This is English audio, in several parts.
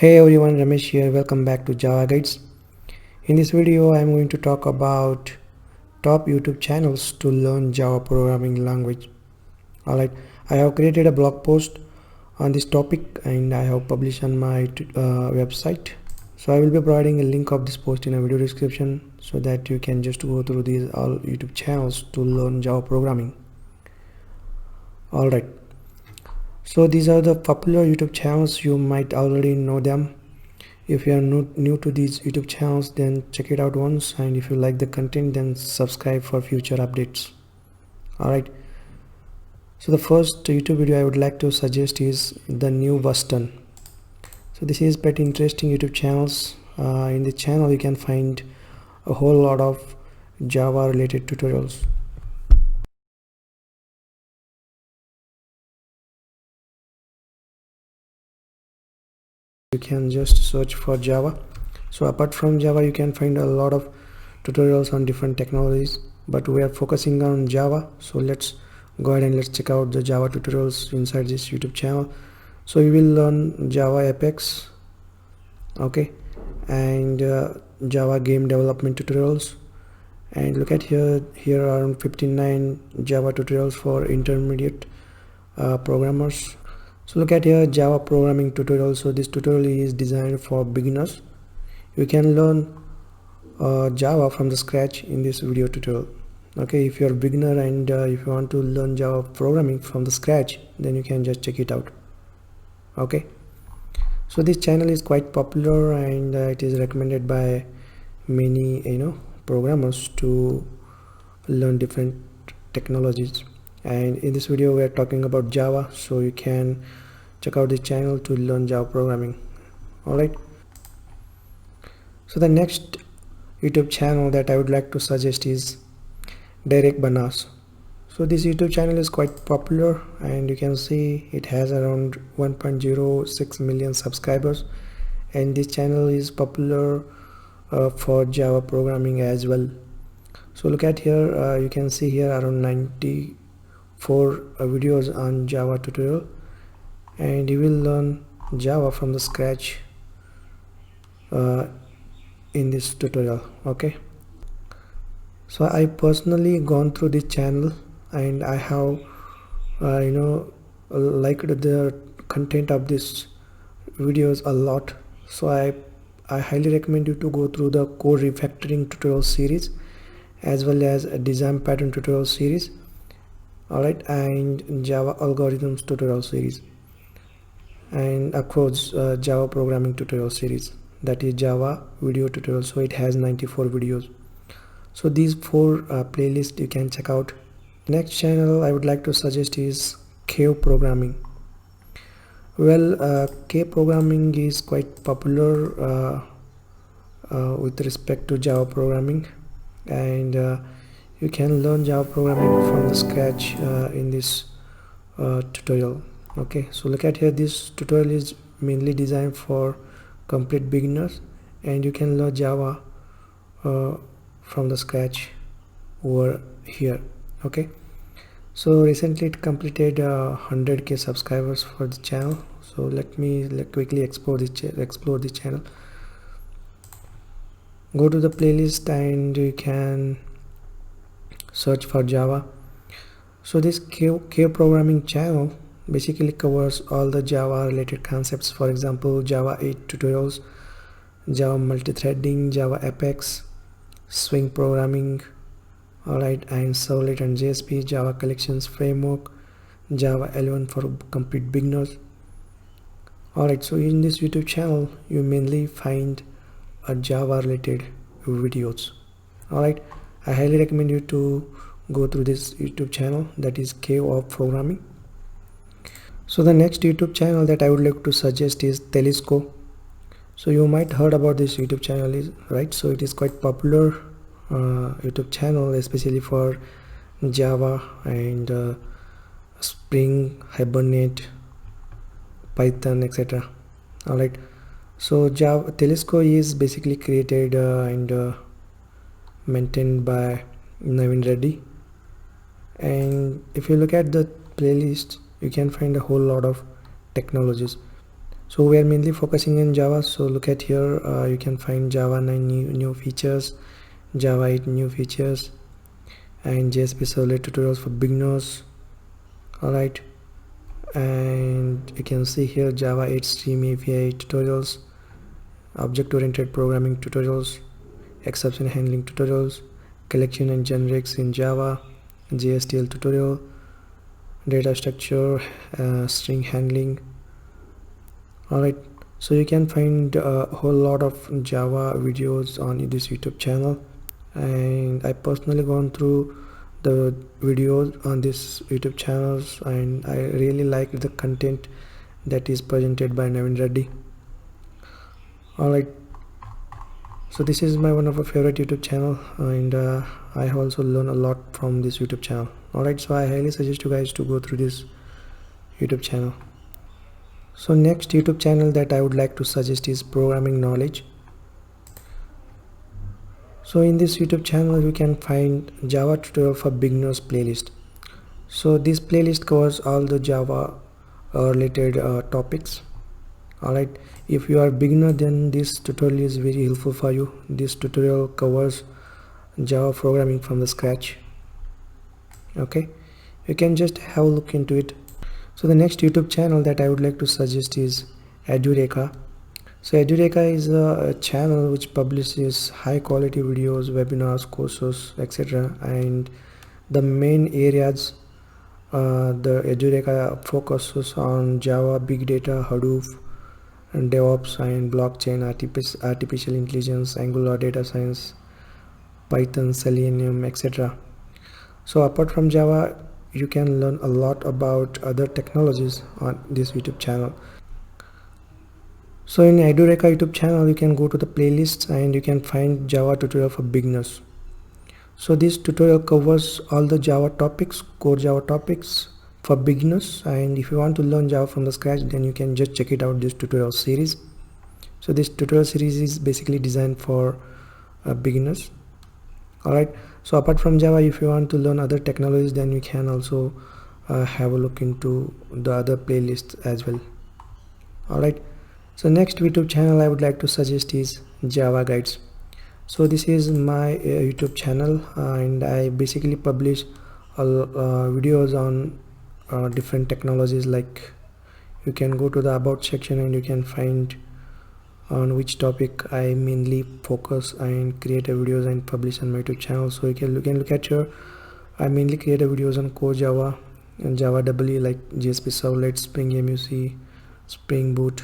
Hey everyone, Ramesh here. Welcome back to Java Guides. In this video, I am going to talk about top YouTube channels to learn Java programming language. Alright, I have created a blog post on this topic and I have published on my website. So I will be providing a link of this post in a video description so that you can just go through these all YouTube channels to learn Java programming. Alright. So these are the popular YouTube channels. You might already know them. If you are new to these YouTube channels, then check it out once, and if you like the content, then subscribe for future updates. Alright, so the first YouTube video I would like to suggest is the new Western. So this is pretty interesting YouTube channels. In the channel you can find a whole lot of Java related tutorials. You can just search for Java. So apart from Java, you can find a lot of tutorials on different technologies, but we are focusing on Java. So let's go ahead and let's check out the Java tutorials inside this YouTube channel. So we will learn Java Apex, okay, and Java game development tutorials. And look at here are around 59 Java tutorials for intermediate programmers. So look at here, Java programming tutorial. So this tutorial is designed for beginners. You can learn Java from the scratch in this video tutorial. Okay, if you're a beginner and if you want to learn Java programming from the scratch, then you can just check it out. Okay, so this channel is quite popular and it is recommended by many programmers to learn different technologies. And in this video we are talking about Java, so you can check out this channel to learn Java programming. Alright, so the next YouTube channel that I would like to suggest is Derek Banas. So this YouTube channel is quite popular and you can see it has around 1.06 million subscribers, and this channel is popular for Java programming as well. So look at here, you can see here around 94 videos on Java tutorial, and you will learn Java from the scratch in this tutorial. Okay, so I personally gone through this channel and I have liked the content of this videos a lot. So I highly recommend you to go through the code refactoring tutorial series as well as a design pattern tutorial series, alright, and Java algorithms tutorial series, and of course Java programming tutorial series, that is Java video tutorial. So it has 94 videos. So these four playlists you can check out. Next channel I would like to suggest is Cave Programming. Well, Cave Programming is quite popular with respect to Java programming, and you can learn Java programming from the scratch in this tutorial. Okay, so look at here, this tutorial is mainly designed for complete beginners and you can learn Java from the scratch over here. Okay, so recently it completed 100k subscribers for the channel. So let me quickly explore this channel. Go to the playlist and you can search for Java. So this Cave Programming channel basically covers all the Java related concepts. For example, Java 8 tutorials, Java multi-threading, Java Apex, swing programming, alright, and servlet and JSP, Java collections framework, Java 11 for complete beginners. Alright, so in this YouTube channel you mainly find Java related videos. Alright, I highly recommend you to go through this YouTube channel, that is Cave of Programming. So the next YouTube channel that I would like to suggest is Telesco. So you might heard about this YouTube channel, right? So it is quite popular YouTube channel, especially for Java and Spring, Hibernate, Python, etc. Alright, so Java Telesco is basically created and maintained by Navin Reddy, and if you look at the playlist you can find a whole lot of technologies. So we are mainly focusing in Java. So look at here, you can find Java 9 new features, Java 8 new features, and JSP servlet tutorials for beginners. Alright, and you can see here Java 8 Stream API tutorials, object-oriented programming tutorials, exception handling tutorials, collection and generics in Java, JSTL tutorial, data structure, string handling. Alright, so you can find a whole lot of Java videos on this YouTube channel, and I personally gone through the videos on this YouTube channels, and I really like the content that is presented by Navin Reddy. Alright, so this is my one of my favorite YouTube channel, and I have also learned a lot from this YouTube channel. Alright, so I highly suggest you guys to go through this YouTube channel. So next YouTube channel that I would like to suggest is Programming Knowledge. So in this YouTube channel you can find Java tutorial for beginners playlist. So this playlist covers all the Java related topics. Alright, if you are beginner, then this tutorial is very helpful for you. This tutorial covers Java programming from the scratch. Okay, you can just have a look into it. So the next YouTube channel that I would like to suggest is Edureka. So Edureka is a channel which publishes high quality videos, webinars, courses, etc. And the main areas the Edureka focuses on Java, Big Data, Hadoop, and DevOps, and blockchain, artificial intelligence, Angular, data science, Python, Selenium, etc. So apart from Java, you can learn a lot about other technologies on this YouTube channel. So in Edureka YouTube channel, you can go to the playlists and you can find Java tutorial for beginners. So this tutorial covers all the Java topics, core Java topics for beginners, and if you want to learn Java from the scratch, then you can just check it out, this tutorial series. So this tutorial series is basically designed for beginners. Alright, so apart from Java, if you want to learn other technologies, then you can also have a look into the other playlists as well. Alright, so next YouTube channel I would like to suggest is Java Guides. So this is my YouTube channel, and I basically publish videos on different technologies. Like, you can go to the about section and you can find on which topic I mainly focus and create videos and publish on my YouTube channel. So you can look at here. I mainly create videos on core Java and Java EE, like JSP Servlet, Spring MUC, Spring Boot,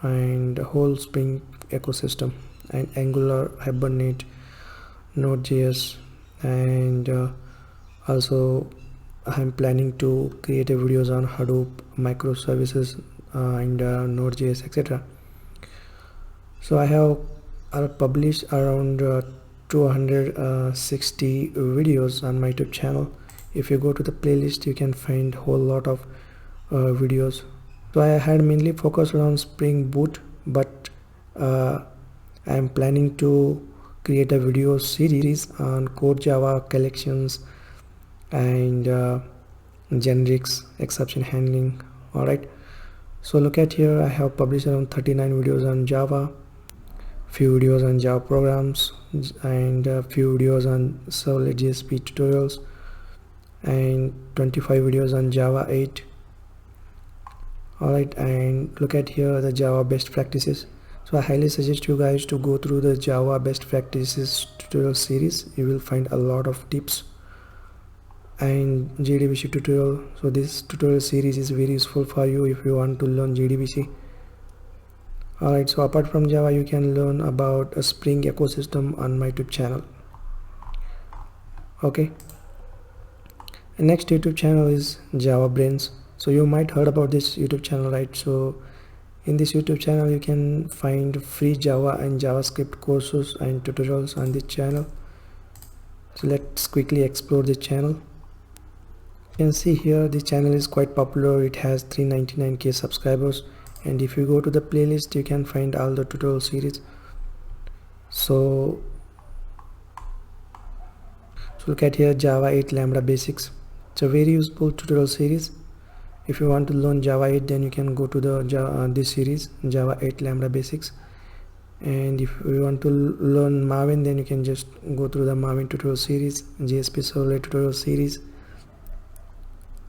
and the whole Spring ecosystem, and Angular, Hibernate, Node.js, and also I'm planning to create videos on Hadoop, microservices, and Node.js, etc. So I have published around 260 videos on my YouTube channel. If you go to the playlist, you can find whole lot of videos. So I had mainly focused on Spring Boot, but I am planning to create a video series on core Java, collections, and generics, exception handling. Alright, so look at here, I have published around 39 videos on Java, few videos on Java programs, and a few videos on Servlet JSP tutorials, and 25 videos on Java 8. Alright, and look at here the Java best practices. So I highly suggest you guys to go through the Java best practices tutorial series. You will find a lot of tips, and JDBC tutorial. So this tutorial series is very useful for you if you want to learn JDBC. Alright, so apart from Java, you can learn about a Spring ecosystem on my YouTube channel. Okay, and next YouTube channel is Java Brains. So you might heard about this YouTube channel, right? So in this YouTube channel you can find free Java and JavaScript courses and tutorials on this channel. So let's quickly explore the channel. You can see here the channel is quite popular. It has 399k subscribers, and if you go to the playlist, you can find all the tutorial series. So look at here, Java 8 Lambda Basics. It's a very useful tutorial series, If you want to learn Java 8, then you can go to the this series, Java 8 Lambda Basics. And if you want to learn Maven, then you can just go through the Maven tutorial series, JSP Servlet tutorial series.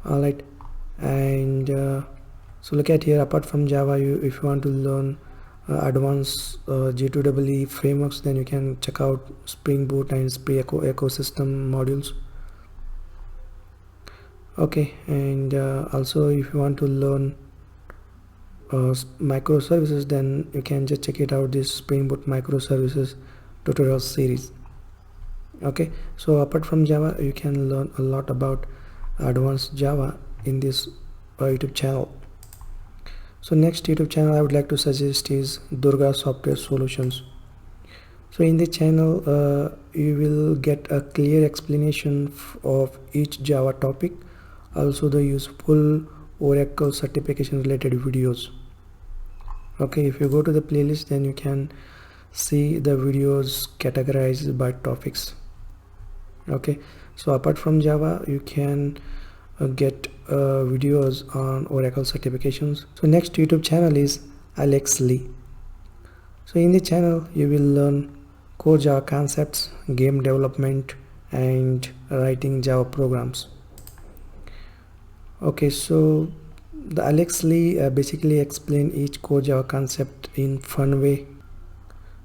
Alright, and so look at here, apart from Java, if you want to learn advanced J2EE frameworks, then you can check out Spring Boot and Spring ecosystem modules. Okay, and also if you want to learn microservices, then you can just check it out, this Spring Boot microservices tutorial series. Okay, so apart from Java, you can learn a lot about advanced Java in this YouTube channel. So next YouTube channel I would like to suggest is Durga Software Solutions. So in the channel you will get a clear explanation of each Java topic, also the useful Oracle certification related videos. Okay, if you go to the playlist, then you can see the videos categorized by topics. Okay, so apart from Java, you can get videos on Oracle certifications. So next YouTube channel is Alex Lee. So in the channel you will learn core Java concepts, game development, and writing Java programs. Okay, so the Alex Lee basically explain each core Java concept in fun way.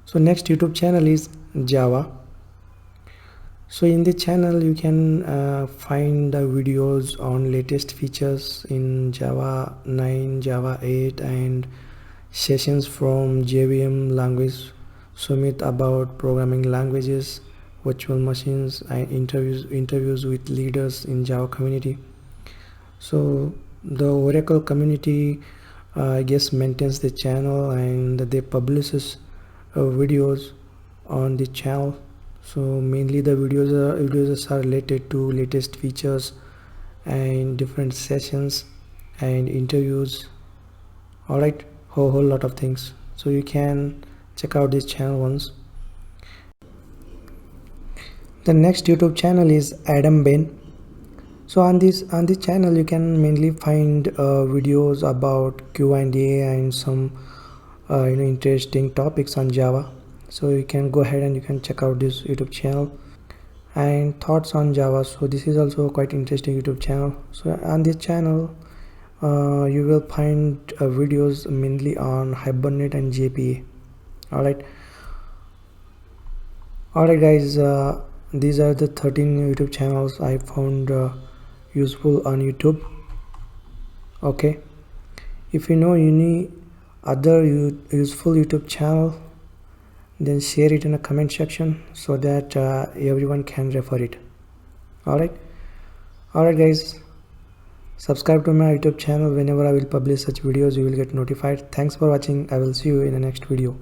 So next YouTube channel is Java. So in the channel you can find the videos on latest features in Java 9, Java 8, and sessions from JVM language Summit about programming languages, virtual machines, and interviews with leaders in Java community. So the Oracle community I guess maintains the channel, and they publishes videos on the channel. So mainly the videos are related to latest features and different sessions and interviews. Alright, whole lot of things. So you can check out this channel once. The next YouTube channel is Adam Bain. So on this channel you can mainly find videos about Q&A and some interesting topics on Java. So you can go ahead and you can check out this YouTube channel. And thoughts on Java, so this is also quite interesting YouTube channel. So on this channel you will find videos mainly on Hibernate and JPA. Alright guys, these are the 13 YouTube channels I found useful on YouTube. Okay, if you know any other useful YouTube channel, then share it in the comment section so that everyone can refer it. Alright guys, subscribe to my YouTube channel. Whenever I will publish such videos, you will get notified. Thanks for watching. I will see you in the next video.